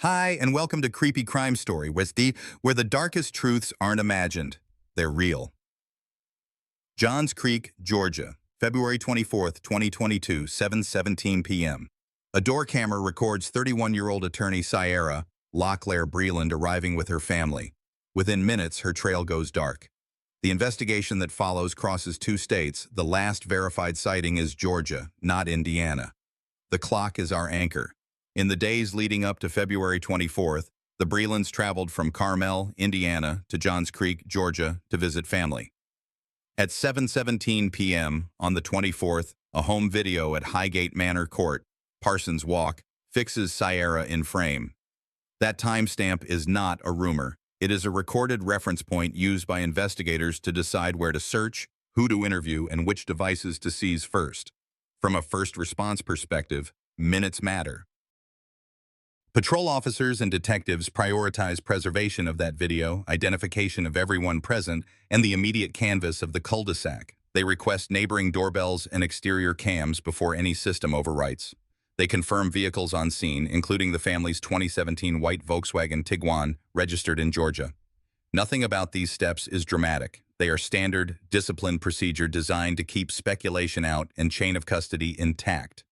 Hi, and welcome to Creepy Crime Story, where the darkest truths aren't imagined, they're real. Johns Creek, Georgia, February 24th, 2022, 7:17 p.m. A door camera records 31-year-old attorney Sierra Locklear Breland arriving with her family. Within minutes, her trail goes dark. The investigation that follows crosses two states. The last verified sighting is Georgia, not Indiana. The clock is our anchor. In the days leading up to February 24th, the Brelands traveled from Carmel, Indiana, to Johns Creek, Georgia, to visit family. At 7:17 p.m. on the 24th, a home video at Highgate Manor Court, Parsons Walk, fixes Sierra in frame. That timestamp is not a rumor. It is a recorded reference point used by investigators to decide where to search, who to interview, and which devices to seize first. From a first response perspective, minutes matter. Patrol officers and detectives prioritize preservation of that video, identification of everyone present, and the immediate canvas of the cul-de-sac. They request neighboring doorbells and exterior cams before any system overwrites. They confirm vehicles on scene, including the family's 2017 white Volkswagen Tiguan, registered in Georgia. Nothing about these steps is dramatic. They are standard, disciplined procedure designed to keep speculation out and chain of custody intact.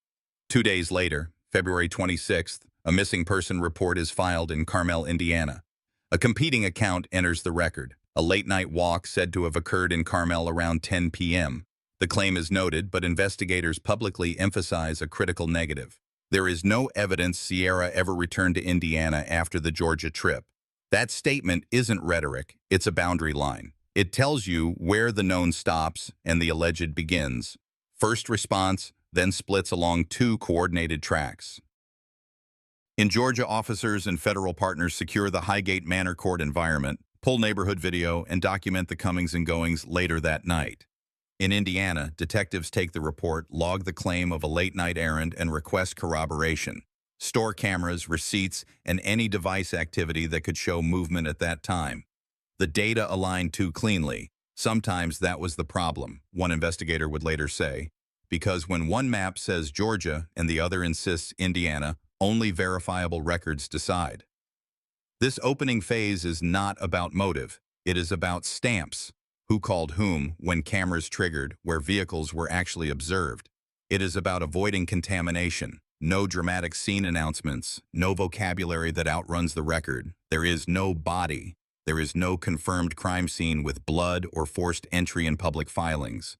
2 days later, February 26th, a missing person report is filed in Carmel, Indiana. A competing account enters the record. A late-night walk said to have occurred in Carmel around 10 p.m. The claim is noted, but investigators publicly emphasize a critical negative. There is no evidence Sierra ever returned to Indiana after the Georgia trip. That statement isn't rhetoric, it's a boundary line. It tells you where the known stops and the alleged begins. First response, then splits along two coordinated tracks. In Georgia, officers and federal partners secure the Highgate Manor Court environment, pull neighborhood video, and document the comings and goings later that night. In Indiana, detectives take the report, log the claim of a late-night errand, and request corroboration. Store cameras, receipts, and any device activity that could show movement at that time. The data aligned too cleanly. Sometimes that was the problem, one investigator would later say, because when one map says Georgia and the other insists Indiana, only verifiable records decide. This opening phase is not about motive. It is about stamps. Who called whom, when cameras triggered, where vehicles were actually observed. It is about avoiding contamination. No dramatic scene announcements, no vocabulary that outruns the record. There is no body. There is no confirmed crime scene with blood or forced entry in public filings.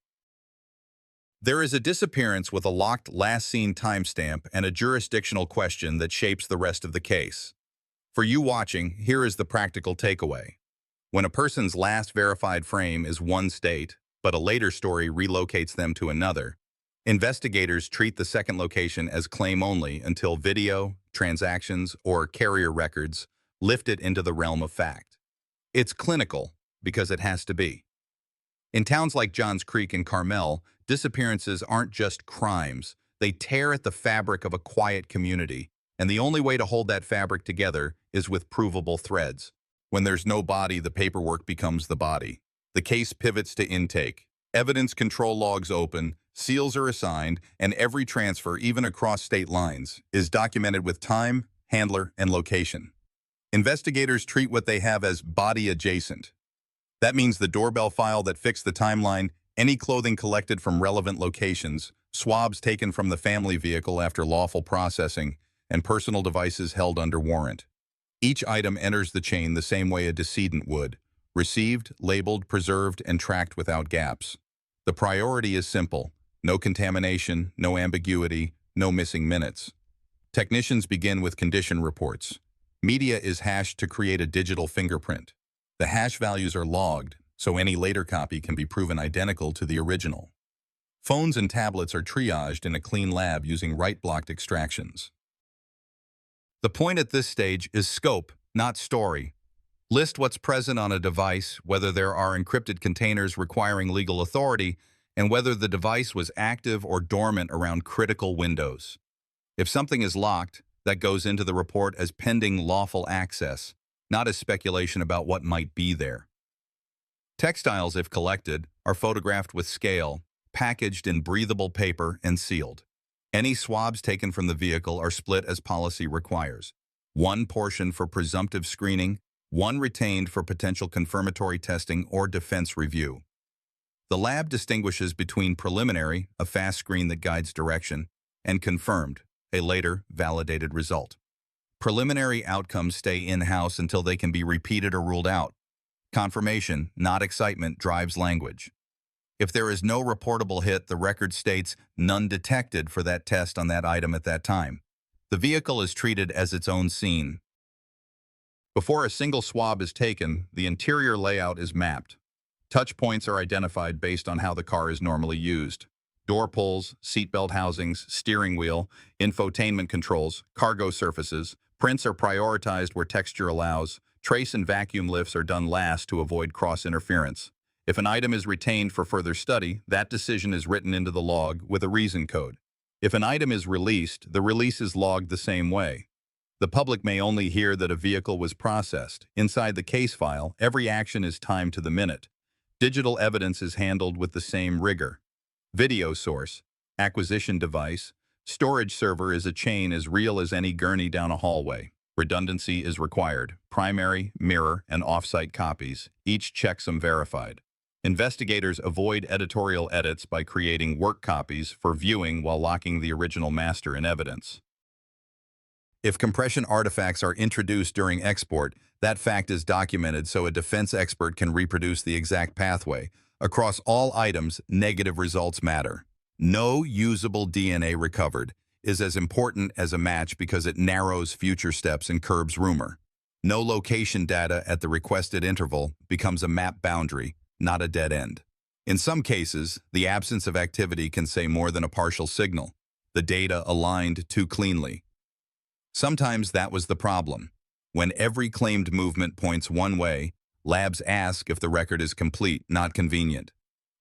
There is a disappearance with a locked last seen timestamp and a jurisdictional question that shapes the rest of the case. For you watching, here is the practical takeaway. When a person's last verified frame is one state, but a later story relocates them to another, investigators treat the second location as claim only until video, transactions, or carrier records lift it into the realm of fact. It's clinical because it has to be. In towns like Johns Creek and Carmel, disappearances aren't just crimes. They tear at the fabric of a quiet community, and the only way to hold that fabric together is with provable threads. When there's no body, the paperwork becomes the body. The case pivots to intake. Evidence control logs open, seals are assigned, and every transfer, even across state lines, is documented with time, handler, and location. Investigators treat what they have as body adjacent. That means the doorbell file that fixed the timeline, any clothing collected from relevant locations, swabs taken from the family vehicle after lawful processing, and personal devices held under warrant. Each item enters the chain the same way a decedent would, received, labeled, preserved, and tracked without gaps. The priority is simple: no contamination, no ambiguity, no missing minutes. Technicians begin with condition reports. Media is hashed to create a digital fingerprint. The hash values are logged, so any later copy can be proven identical to the original. Phones and tablets are triaged in a clean lab using write-blocked extractions. The point at this stage is scope, not story. List what's present on a device, whether there are encrypted containers requiring legal authority, and whether the device was active or dormant around critical windows. If something is locked, that goes into the report as pending lawful access, not as speculation about what might be there. Textiles, if collected, are photographed with scale, packaged in breathable paper, and sealed. Any swabs taken from the vehicle are split as policy requires. one portion for presumptive screening, one retained for potential confirmatory testing or defense review. The lab distinguishes between preliminary, a fast screen that guides direction, and confirmed, a later, validated result. Preliminary outcomes stay in-house until they can be repeated or ruled out. Confirmation, not excitement, drives language. If there is no reportable hit, the record states none detected for that test on that item at that time. The vehicle is treated as its own scene. Before a single swab is taken, the interior layout is mapped. Touch points are identified based on how the car is normally used. Door pulls, seatbelt housings, steering wheel, infotainment controls, cargo surfaces, prints are prioritized where texture allows. Trace and vacuum lifts are done last to avoid cross-interference. If an item is retained for further study, that decision is written into the log with a reason code. If an item is released, the release is logged the same way. The public may only hear that a vehicle was processed. Inside the case file, every action is timed to the minute. Digital evidence is handled with the same rigor. Video source, acquisition device, storage server is a chain as real as any gurney down a hallway. Redundancy is required. Primary, mirror, and off-site copies, each checksum verified. Investigators avoid editorial edits by creating work copies for viewing while locking the original master in evidence. If compression artifacts are introduced during export, that fact is documented so a defense expert can reproduce the exact pathway. Across all items, negative results matter. No usable DNA recovered is as important as a match because it narrows future steps and curbs rumor. No location data at the requested interval becomes a map boundary, not a dead end. In some cases, the absence of activity can say more than a partial signal. The data aligned too cleanly. Sometimes that was the problem. When every claimed movement points one way, labs ask if the record is complete, not convenient.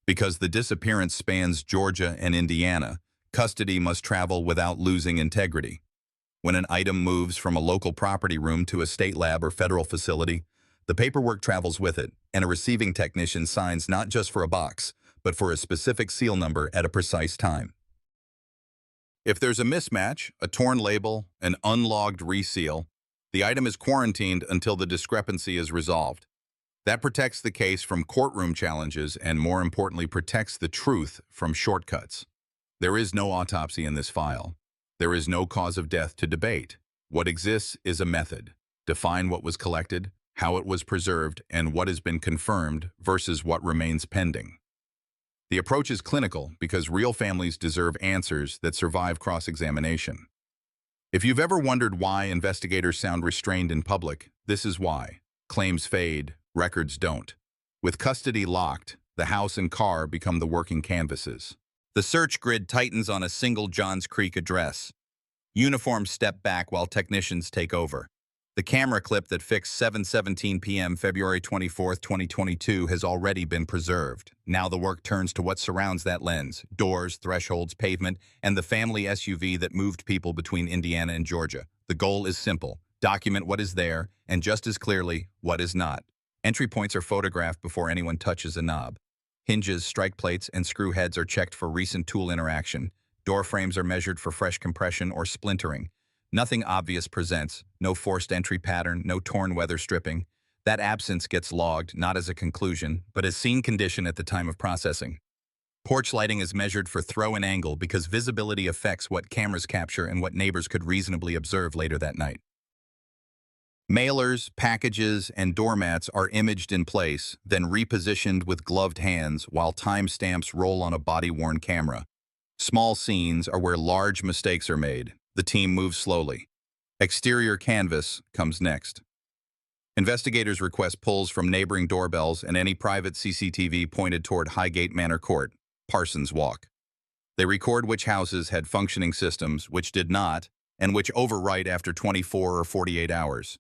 Because the disappearance spans Georgia and Indiana, custody must travel without losing integrity. When an item moves from a local property room to a state lab or federal facility, the paperwork travels with it, and a receiving technician signs not just for a box, but for a specific seal number at a precise time. If there's a mismatch, a torn label, an unlogged reseal, the item is quarantined until the discrepancy is resolved. That protects the case from courtroom challenges and, more importantly, protects the truth from shortcuts. There is no autopsy in this file. There is no cause of death to debate. What exists is a method. Define what was collected, how it was preserved, and what has been confirmed versus what remains pending. The approach is clinical because real families deserve answers that survive cross-examination. If you've ever wondered why investigators sound restrained in public, this is why. Claims fade, records don't. With custody locked, the house and car become the working canvases. The search grid tightens on a single Johns Creek address. Uniforms step back while technicians take over. The camera clip that fixed 7:17 p.m. February 24, 2022 has already been preserved. Now the work turns to what surrounds that lens: doors, thresholds, pavement, and the family SUV that moved people between Indiana and Georgia. The goal is simple: document what is there, and just as clearly, what is not. Entry points are photographed before anyone touches a knob. Hinges, strike plates, and screw heads are checked for recent tool interaction. Door frames are measured for fresh compression or splintering. Nothing obvious presents, no forced entry pattern, no torn weather stripping. That absence gets logged, not as a conclusion, but as scene condition at the time of processing. Porch lighting is measured for throw and angle because visibility affects what cameras capture and what neighbors could reasonably observe later that night. Mailers, packages, and doormats are imaged in place, then repositioned with gloved hands while timestamps roll on a body-worn camera. Small scenes are where large mistakes are made. The team moves slowly. Exterior canvas comes next. Investigators request pulls from neighboring doorbells and any private CCTV pointed toward Highgate Manor Court, Parsons Walk. They record which houses had functioning systems, which did not, and which overwrite after 24 or 48 hours.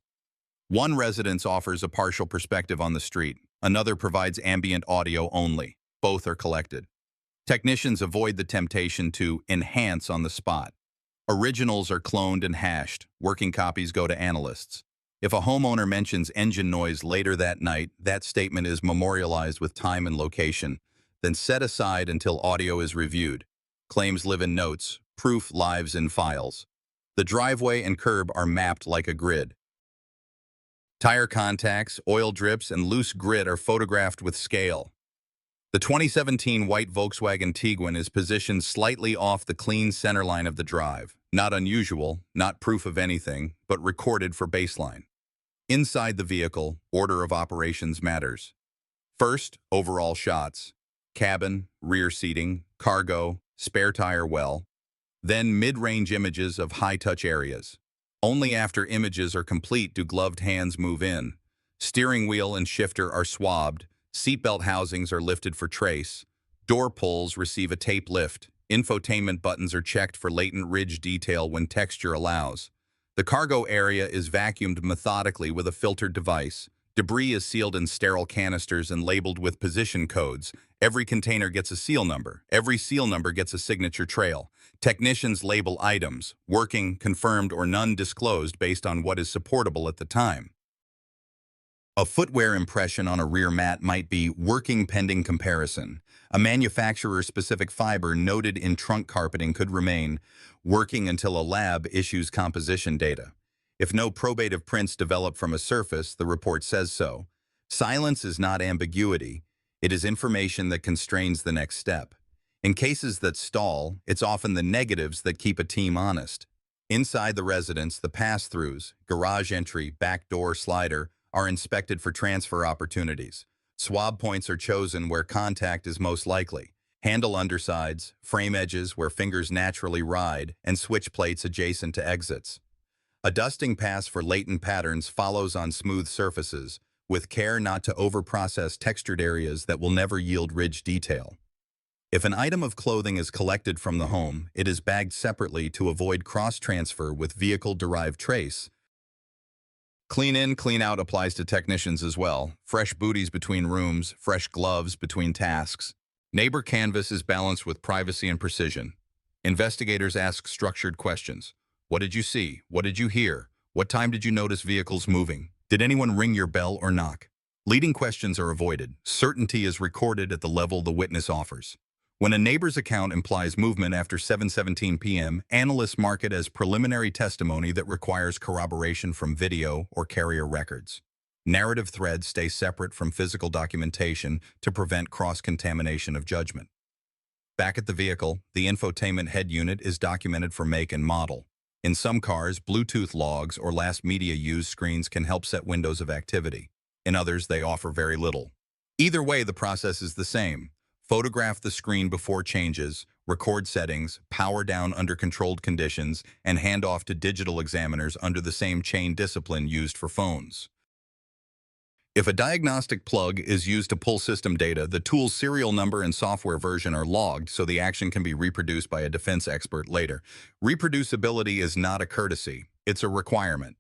One residence offers a partial perspective on the street. Another provides ambient audio only. Both are collected. Technicians avoid the temptation to enhance on the spot. Originals are cloned and hashed. Working copies go to analysts. If a homeowner mentions engine noise later that night, that statement is memorialized with time and location, then set aside until audio is reviewed. Claims live in notes. Proof lives in files. The driveway and curb are mapped like a grid. Tire contacts, oil drips, and loose grit are photographed with scale. The 2017 white Volkswagen Tiguan is positioned slightly off the clean centerline of the drive. Not unusual, not proof of anything, but recorded for baseline. Inside the vehicle, order of operations matters. First, overall shots. Cabin, rear seating, cargo, spare tire well. Then mid-range images of high-touch areas. Only after images are complete do gloved hands move in. Steering wheel and shifter are swabbed. Seatbelt housings are lifted for trace. Door pulls receive a tape lift. Infotainment buttons are checked for latent ridge detail when texture allows. The cargo area is vacuumed methodically with a filtered device. Debris is sealed in sterile canisters and labeled with position codes. Every container gets a seal number. Every seal number gets a signature trail. Technicians label items, working, confirmed, or none disclosed based on what is supportable at the time. A footwear impression on a rear mat might be working pending comparison. A manufacturer-specific fiber noted in trunk carpeting could remain working until a lab issues composition data. If no probative prints develop from a surface, the report says so. Silence is not ambiguity. It is information that constrains the next step. In cases that stall, it's often the negatives that keep a team honest. Inside the residence, the pass-throughs, garage entry, back door, slider, are inspected for transfer opportunities. Swab points are chosen where contact is most likely. Handle undersides, frame edges where fingers naturally ride, and switch plates adjacent to exits. A dusting pass for latent patterns follows on smooth surfaces, with care not to overprocess textured areas that will never yield ridge detail. If an item of clothing is collected from the home, it is bagged separately to avoid cross-transfer with vehicle-derived trace. Clean in, clean out applies to technicians as well. Fresh booties between rooms, fresh gloves between tasks. Neighbor canvas is balanced with privacy and precision. Investigators ask structured questions. What did you see? What did you hear? What time did you notice vehicles moving? Did anyone ring your bell or knock? Leading questions are avoided. Certainty is recorded at the level the witness offers. When a neighbor's account implies movement after 7:17 p.m., analysts mark it as preliminary testimony that requires corroboration from video or carrier records. Narrative threads stay separate from physical documentation to prevent cross-contamination of judgment. Back at the vehicle, the infotainment head unit is documented for make and model. In some cars, Bluetooth logs or last media used screens can help set windows of activity. In others, they offer very little. Either way, the process is the same. Photograph the screen before changes, record settings, power down under controlled conditions, and hand off to digital examiners under the same chain discipline used for phones. If a diagnostic plug is used to pull system data, the tool's serial number and software version are logged so the action can be reproduced by a defense expert later. Reproducibility is not a courtesy, it's a requirement.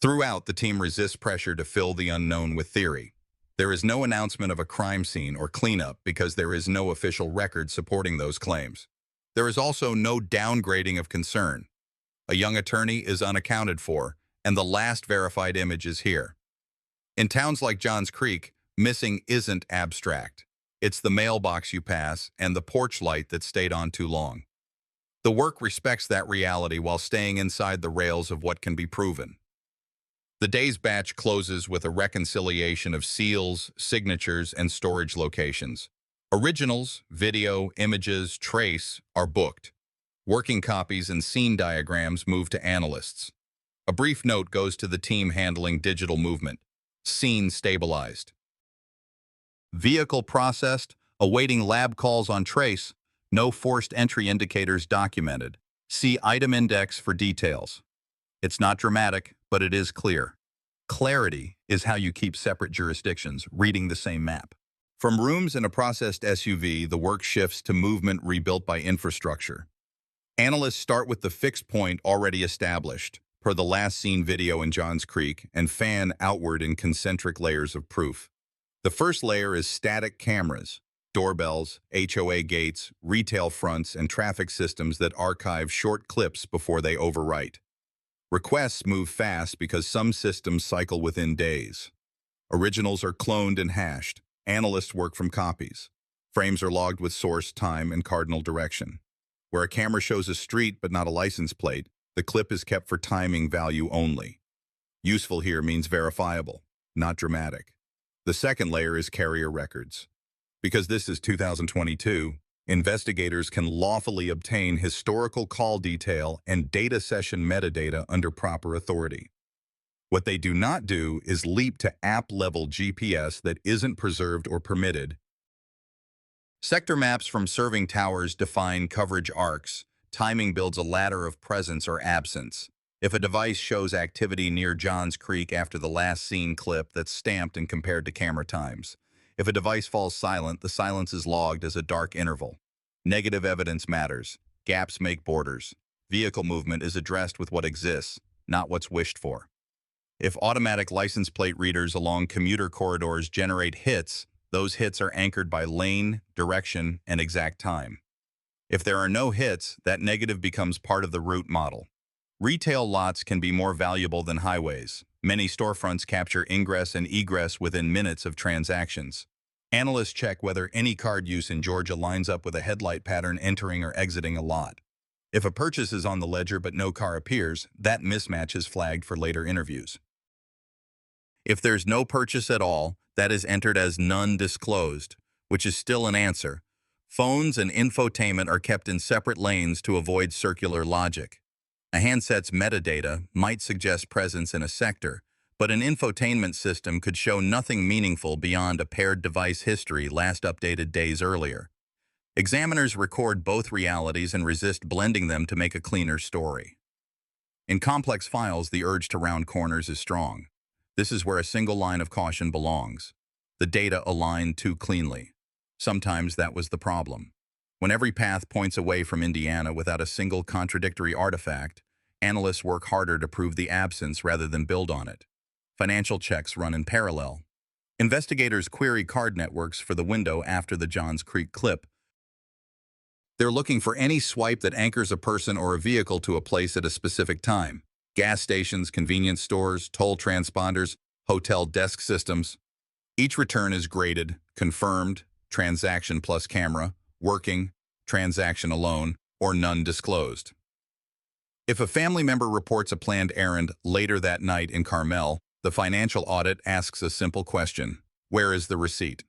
Throughout, the team resists pressure to fill the unknown with theory. There is no announcement of a crime scene or cleanup because there is no official record supporting those claims. There is also no downgrading of concern. A young attorney is unaccounted for, and the last verified image is here. In towns like Johns Creek, missing isn't abstract. It's the mailbox you pass and the porch light that stayed on too long. The work respects that reality while staying inside the rails of what can be proven. The day's batch closes with a reconciliation of seals, signatures, and storage locations. Originals, video, images, trace are booked. Working copies and scene diagrams move to analysts. A brief note goes to the team handling digital movement. Scene stabilized. Vehicle processed, awaiting lab calls on trace. No forced entry indicators documented. See item index for details. It's not dramatic, but it is clear. Clarity is how you keep separate jurisdictions reading the same map. From rooms in a processed SUV, the work shifts to movement rebuilt by infrastructure. Analysts start with the fixed point already established, per the last seen video in Johns Creek, and fan outward in concentric layers of proof. The first layer is static cameras, doorbells, HOA gates, retail fronts, and traffic systems that archive short clips before they overwrite. Requests move fast because some systems cycle within days. Originals are cloned and hashed. Analysts work from copies. Frames are logged with source, time, and cardinal direction. Where a camera shows a street but not a license plate, The clip is kept for timing value only. Useful here means verifiable, not dramatic. The second layer is carrier records. Because this is 2022, investigators can lawfully obtain historical call detail and data session metadata under proper authority. What they do not do is leap to app-level GPS that isn't preserved or permitted. Sector maps from serving towers define coverage arcs. Timing builds a ladder of presence or absence. If a device shows activity near Johns Creek after the last seen clip, that's stamped and compared to camera times. If a device falls silent, the silence is logged as a dark interval. Negative evidence matters. Gaps make borders. Vehicle movement is addressed with what exists, not what's wished for. If automatic license plate readers along commuter corridors generate hits, those hits are anchored by lane, direction, and exact time. If there are no hits, that negative becomes part of the route model. Retail lots can be more valuable than highways. Many storefronts capture ingress and egress within minutes of transactions. Analysts check whether any card use in Georgia lines up with a headlight pattern entering or exiting a lot. If a purchase is on the ledger but no car appears, that mismatch is flagged for later interviews. If there's no purchase at all, that is entered as none disclosed, which is still an answer. Phones and infotainment are kept in separate lanes to avoid circular logic. A handset's metadata might suggest presence in a sector, but an infotainment system could show nothing meaningful beyond a paired device history last updated days earlier. Examiners record both realities and resist blending them to make a cleaner story. In complex files, the urge to round corners is strong. This is where a single line of caution belongs. The data align too cleanly. Sometimes that was the problem. When every path points away from Indiana without a single contradictory artifact, analysts work harder to prove the absence rather than build on it. Financial checks run in parallel. Investigators query card networks for the window after the Johns Creek clip. They're looking for any swipe that anchors a person or a vehicle to a place at a specific time. Gas stations, convenience stores, toll transponders, hotel desk systems. Each return is graded, confirmed, transaction plus camera, working, transaction alone, or none disclosed. If a family member reports a planned errand later that night in Carmel, the financial audit asks a simple question: where is the receipt?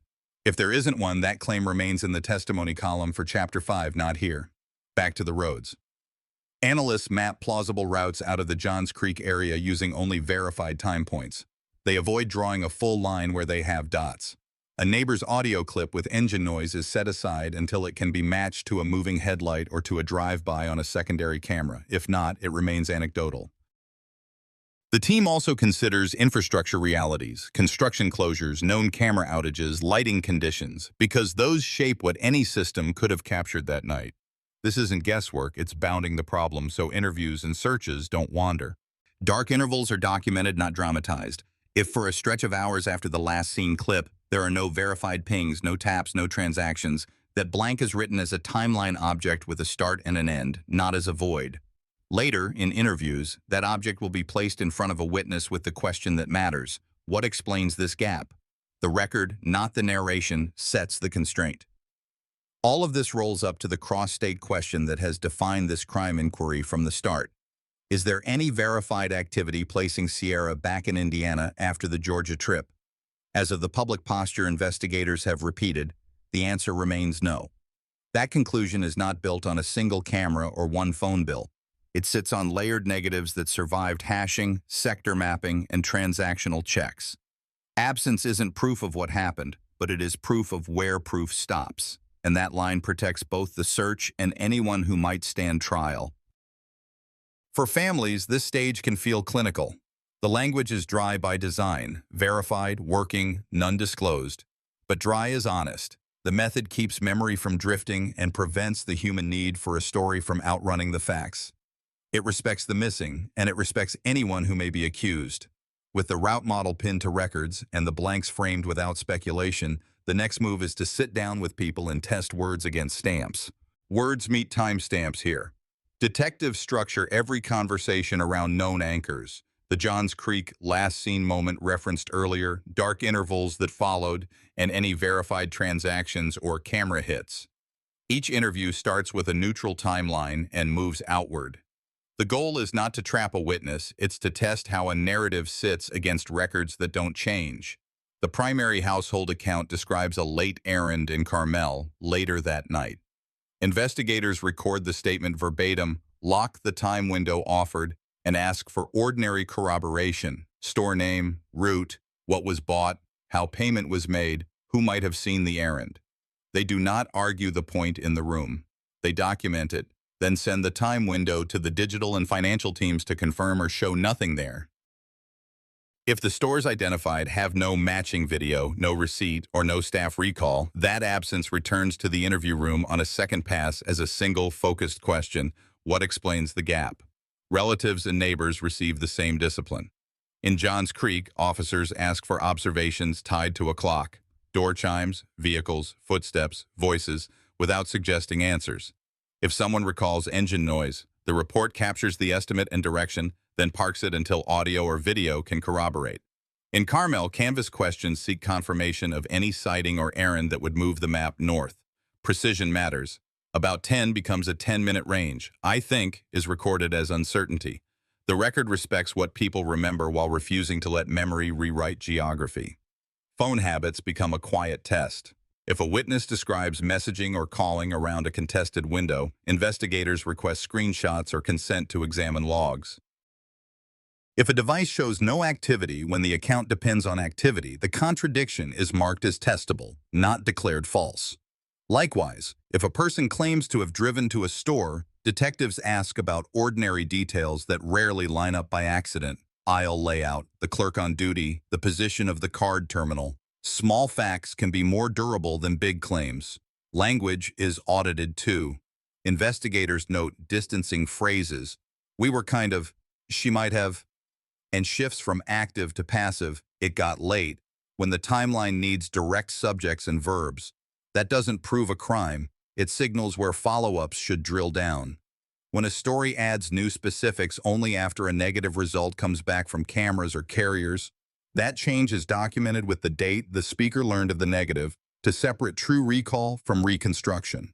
If there isn't one, that claim remains in the testimony column for Chapter 5, not here. Back to the roads. Analysts map plausible routes out of the Johns Creek area using only verified time points. They avoid drawing a full line where they have dots. A neighbor's audio clip with engine noise is set aside until it can be matched to a moving headlight or to a drive-by on a secondary camera. If not, it remains anecdotal. The team also considers infrastructure realities, construction closures, known camera outages, lighting conditions, because those shape what any system could have captured that night. This isn't guesswork, it's bounding the problem so interviews and searches don't wander. Dark intervals are documented, not dramatized. If for a stretch of hours after the last seen clip, there are no verified pings, no taps, no transactions, that blank is written as a timeline object with a start and an end, not as a void. Later, in interviews, that object will be placed in front of a witness with the question that matters: what explains this gap? The record, not the narration, sets the constraint. All of this rolls up to the cross-state question that has defined this crime inquiry from the start. Is there any verified activity placing Sierra back in Indiana after the Georgia trip? As of the public posture investigators have repeated, the answer remains no. That conclusion is not built on a single camera or one phone bill. It sits on layered negatives that survived hashing, sector mapping, and transactional checks. Absence isn't proof of what happened, but it is proof of where proof stops, and that line protects both the search and anyone who might stand trial. For families, this stage can feel clinical. The language is dry by design, verified, working, none disclosed. But dry is honest. The method keeps memory from drifting and prevents the human need for a story from outrunning the facts. It respects the missing, and it respects anyone who may be accused. With the route model pinned to records and the blanks framed without speculation, the next move is to sit down with people and test words against stamps. Words meet timestamps here. Detectives structure every conversation around known anchors: the Johns Creek last seen moment referenced earlier, dark intervals that followed, and any verified transactions or camera hits. Each interview starts with a neutral timeline and moves outward. The goal is not to trap a witness, it's to test how a narrative sits against records that don't change. The primary household account describes a late errand in Carmel later that night. Investigators record the statement verbatim, lock the time window offered, and ask for ordinary corroboration: store name, route, what was bought, how payment was made, who might have seen the errand. They do not argue the point in the room. They document it, then send the time window to the digital and financial teams to confirm or show nothing there. If the stores identified have no matching video, no receipt, or no staff recall, that absence returns to the interview room on a second pass as a single, focused question: what explains the gap? Relatives and neighbors receive the same discipline. In Johns Creek, officers ask for observations tied to a clock, door chimes, vehicles, footsteps, voices, without suggesting answers. If someone recalls engine noise, the report captures the estimate and direction, then parks it until audio or video can corroborate. In Carmel, canvas questions seek confirmation of any sighting or errand that would move the map north. Precision matters. About 10 becomes a 10-minute range. I think is recorded as uncertainty. The record respects what people remember while refusing to let memory rewrite geography. Phone habits become a quiet test. If a witness describes messaging or calling around a contested window, investigators request screenshots or consent to examine logs. If a device shows no activity when the account depends on activity, the contradiction is marked as testable, not declared false. Likewise, if a person claims to have driven to a store, detectives ask about ordinary details that rarely line up by accident: aisle layout, the clerk on duty, the position of the card terminal. Small facts can be more durable than big claims. Language is audited too. Investigators note distancing phrases: we were kind of, she might have, and shifts from active to passive: it got late, when the timeline needs direct subjects and verbs. That doesn't prove a crime. It signals where follow-ups should drill down. When a story adds new specifics only after a negative result comes back from cameras or carriers, that change is documented with the date the speaker learned of the negative to separate true recall from reconstruction.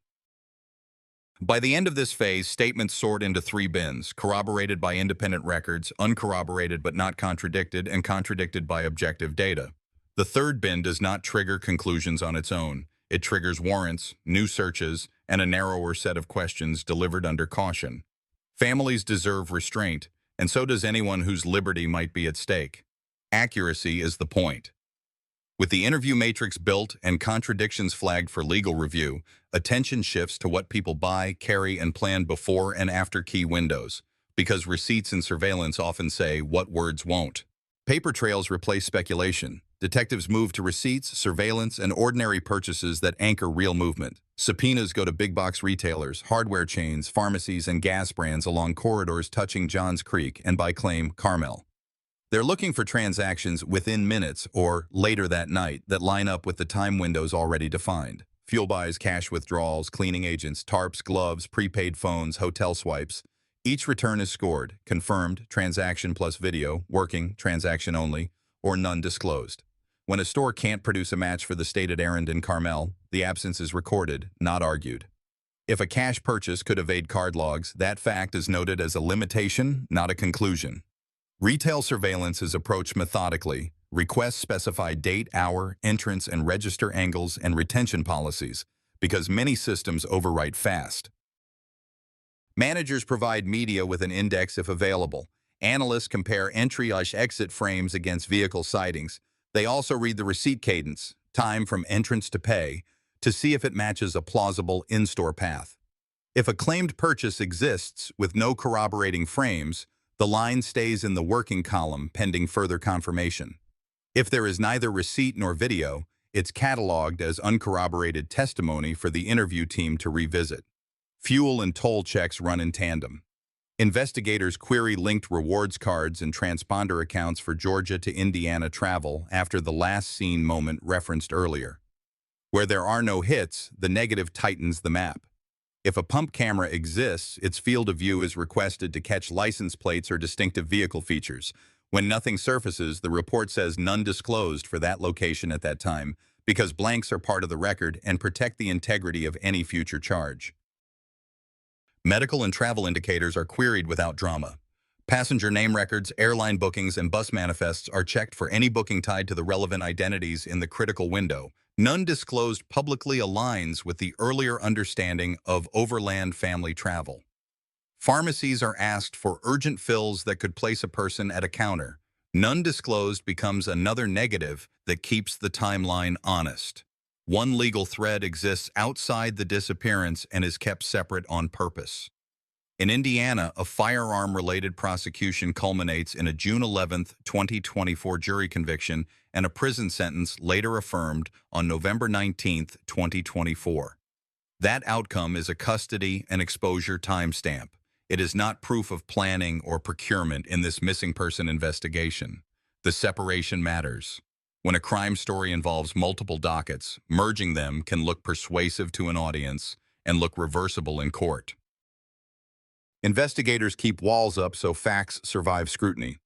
By the end of this phase, statements sort into three bins: corroborated by independent records, uncorroborated but not contradicted, and contradicted by objective data. The third bin does not trigger conclusions on its own. It triggers warrants, new searches, and a narrower set of questions delivered under caution. Families deserve restraint, and so does anyone whose liberty might be at stake. Accuracy is the point. With the interview matrix built and contradictions flagged for legal review, attention shifts to what people buy, carry, and plan before and after key windows, because receipts and surveillance often say what words won't. Paper trails replace speculation. Detectives move to receipts, surveillance, and ordinary purchases that anchor real movement. Subpoenas go to big box retailers, hardware chains, pharmacies, and gas brands along corridors touching Johns Creek and, by claim, Carmel. They're looking for transactions within minutes or later that night that line up with the time windows already defined. Fuel buys, cash withdrawals, cleaning agents, tarps, gloves, prepaid phones, hotel swipes. Each return is scored: confirmed, transaction plus video, working, transaction only, or none disclosed. When a store can't produce a match for the stated errand in Carmel, the absence is recorded, not argued. If a cash purchase could evade card logs, that fact is noted as a limitation, not a conclusion. Retail surveillance is approached methodically. Requests specify date, hour, entrance and register angles, and retention policies, because many systems overwrite fast. Managers provide media with an index if available. Analysts compare entry/exit frames against vehicle sightings. They also read the receipt cadence, time from entrance to pay, to see if it matches a plausible in-store path. If a claimed purchase exists with no corroborating frames, the line stays in the working column pending further confirmation. If there is neither receipt nor video, it's cataloged as uncorroborated testimony for the interview team to revisit. Fuel and toll checks run in tandem. Investigators query linked rewards cards and transponder accounts for Georgia to Indiana travel after the last seen moment referenced earlier. Where there are no hits, the negative tightens the map. If a pump camera exists, its field of view is requested to catch license plates or distinctive vehicle features. When nothing surfaces, the report says none disclosed for that location at that time, because blanks are part of the record and protect the integrity of any future charge. Medical and travel indicators are queried without drama. Passenger name records, airline bookings, and bus manifests are checked for any booking tied to the relevant identities in the critical window. None disclosed publicly aligns with the earlier understanding of overland family travel. Pharmacies are asked for urgent fills that could place a person at a counter. None disclosed becomes another negative that keeps the timeline honest. One legal thread exists outside the disappearance and is kept separate on purpose. In Indiana, a firearm-related prosecution culminates in a June 11, 2024 jury conviction and a prison sentence later affirmed on November 19, 2024. That outcome is a custody and exposure timestamp. It is not proof of planning or procurement in this missing person investigation. The separation matters. When a crime story involves multiple dockets, merging them can look persuasive to an audience and look reversible in court. Investigators keep walls up so facts survive scrutiny.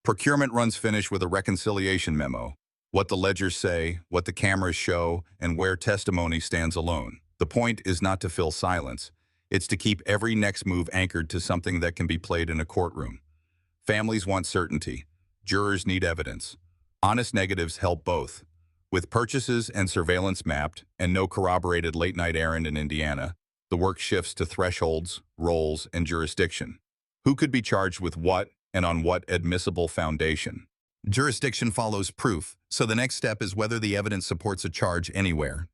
Procurement runs finish with a reconciliation memo. What the ledgers say, what the cameras show, and where testimony stands alone. The point is not to fill silence. It's to keep every next move anchored to something that can be played in a courtroom. Families want certainty. Jurors need evidence. Honest negatives help both. With purchases and surveillance mapped, and no corroborated late-night errand in Indiana, the work shifts to thresholds, roles, and jurisdiction. Who could be charged with what, and on what admissible foundation? Jurisdiction follows proof, so the next step is whether the evidence supports a charge anywhere.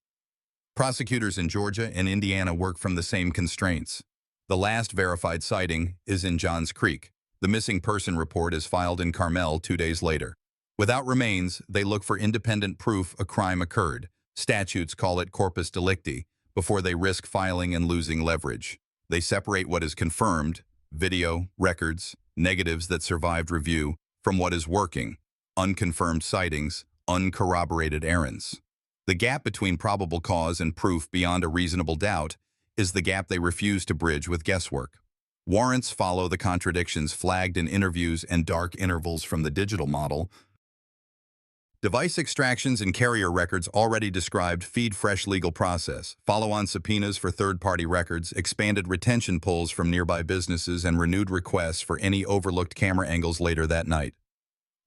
Prosecutors in Georgia and Indiana work from the same constraints. The last verified sighting is in Johns Creek. The missing person report is filed in Carmel 2 days later. Without remains, they look for independent proof a crime occurred. Statutes call it corpus delicti, before they risk filing and losing leverage. They separate what is confirmed, video, records, negatives that survived review, from what is working, unconfirmed sightings, uncorroborated errands. The gap between probable cause and proof beyond a reasonable doubt is the gap they refuse to bridge with guesswork. Warrants follow the contradictions flagged in interviews and dark intervals from the digital model. Device extractions and carrier records already described feed fresh legal process, follow-on subpoenas for third-party records, expanded retention pulls from nearby businesses, and renewed requests for any overlooked camera angles later that night.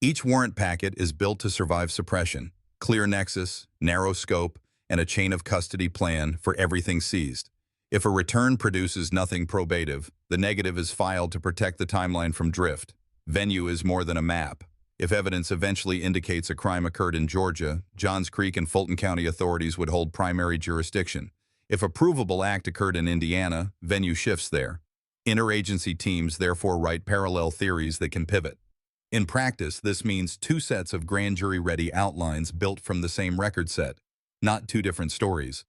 Each warrant packet is built to survive suppression. Clear nexus, narrow scope, and a chain of custody plan for everything seized. If a return produces nothing probative, the negative is filed to protect the timeline from drift. Venue is more than a map. If evidence eventually indicates a crime occurred in Georgia, Johns Creek and Fulton County authorities would hold primary jurisdiction. If a provable act occurred in Indiana, venue shifts there. Interagency teams therefore write parallel theories that can pivot. In practice, this means 2 sets of grand jury-ready outlines built from the same record set, not 2 different stories.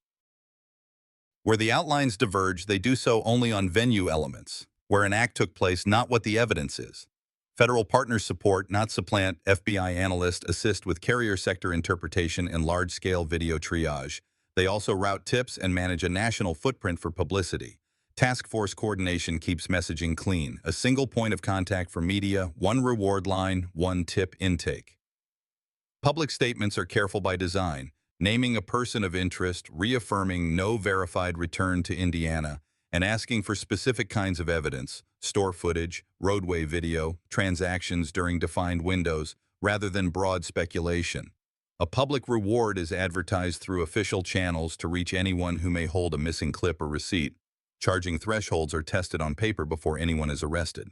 Where the outlines diverge, they do so only on venue elements, where an act took place, not what the evidence is. Federal partners support, not supplant. FBI analysts assist with carrier sector interpretation and large-scale video triage. They also route tips and manage a national footprint for publicity. Task force coordination keeps messaging clean. A single point of contact for media, 1 reward line, 1 tip intake. Public statements are careful by design, naming a person of interest, reaffirming no verified return to Indiana, and asking for specific kinds of evidence, store footage, roadway video, transactions during defined windows, rather than broad speculation. A public reward is advertised through official channels to reach anyone who may hold a missing clip or receipt. Charging thresholds are tested on paper before anyone is arrested.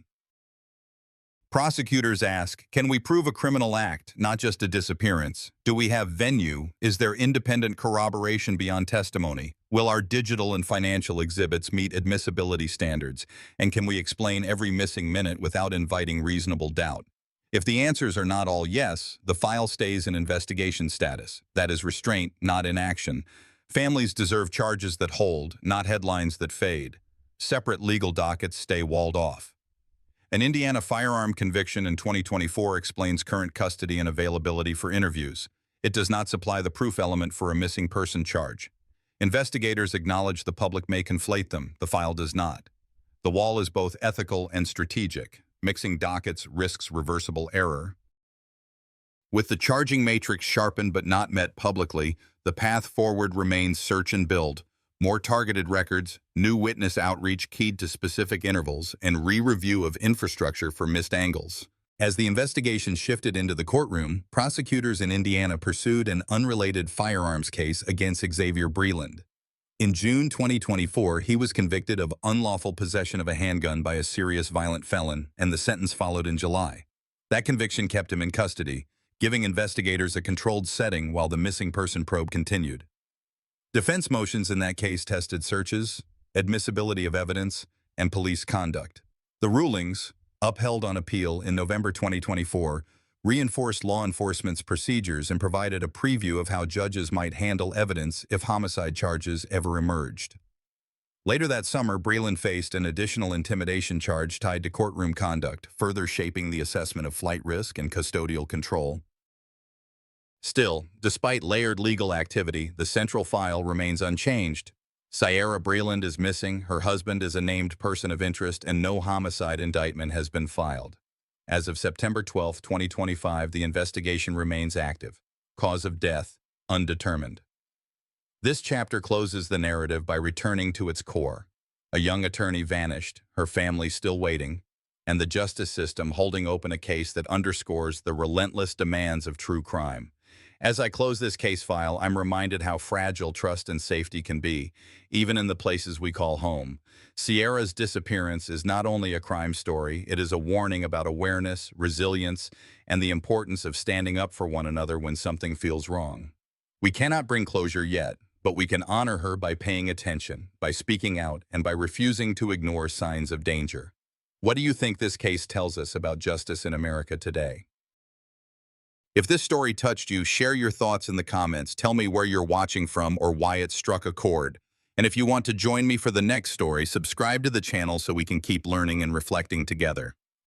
Prosecutors ask, can we prove a criminal act, not just a disappearance? Do we have venue? Is there independent corroboration beyond testimony? Will our digital and financial exhibits meet admissibility standards? And can we explain every missing minute without inviting reasonable doubt? If the answers are not all yes, the file stays in investigation status. That is restraint, not inaction. Families deserve charges that hold, not headlines that fade. Separate legal dockets stay walled off. An Indiana firearm conviction in 2024 explains current custody and availability for interviews. It does not supply the proof element for a missing person charge. Investigators acknowledge the public may conflate them. The file does not. The wall is both ethical and strategic. Mixing dockets risks reversible error. With the charging matrix sharpened but not met publicly, the path forward remains search and build. More targeted records, new witness outreach keyed to specific intervals, and re-review of infrastructure for missed angles. As the investigation shifted into the courtroom, prosecutors in Indiana pursued an unrelated firearms case against Xavier Breland. In June 2024, he was convicted of unlawful possession of a handgun by a serious violent felon, and the sentence followed in July. That conviction kept him in custody, giving investigators a controlled setting while the missing person probe continued. Defense motions in that case tested searches, admissibility of evidence, and police conduct. The rulings, upheld on appeal in November 2024, reinforced law enforcement's procedures and provided a preview of how judges might handle evidence if homicide charges ever emerged. Later that summer, Breland faced an additional intimidation charge tied to courtroom conduct, further shaping the assessment of flight risk and custodial control. Still, despite layered legal activity, the central file remains unchanged. Sierra Breland is missing, her husband is a named person of interest, and no homicide indictment has been filed. As of September 12, 2025, the investigation remains active. Cause of death, undetermined. This chapter closes the narrative by returning to its core. A young attorney vanished, her family still waiting, and the justice system holding open a case that underscores the relentless demands of true crime. As I close this case file, I'm reminded how fragile trust and safety can be, even in the places we call home. Sierra's disappearance is not only a crime story, it is a warning about awareness, resilience, and the importance of standing up for one another when something feels wrong. We cannot bring closure yet, but we can honor her by paying attention, by speaking out, and by refusing to ignore signs of danger. What do you think this case tells us about justice in America today? If this story touched you, share your thoughts in the comments. Tell me where you're watching from or why it struck a chord. And if you want to join me for the next story, subscribe to the channel so we can keep learning and reflecting together.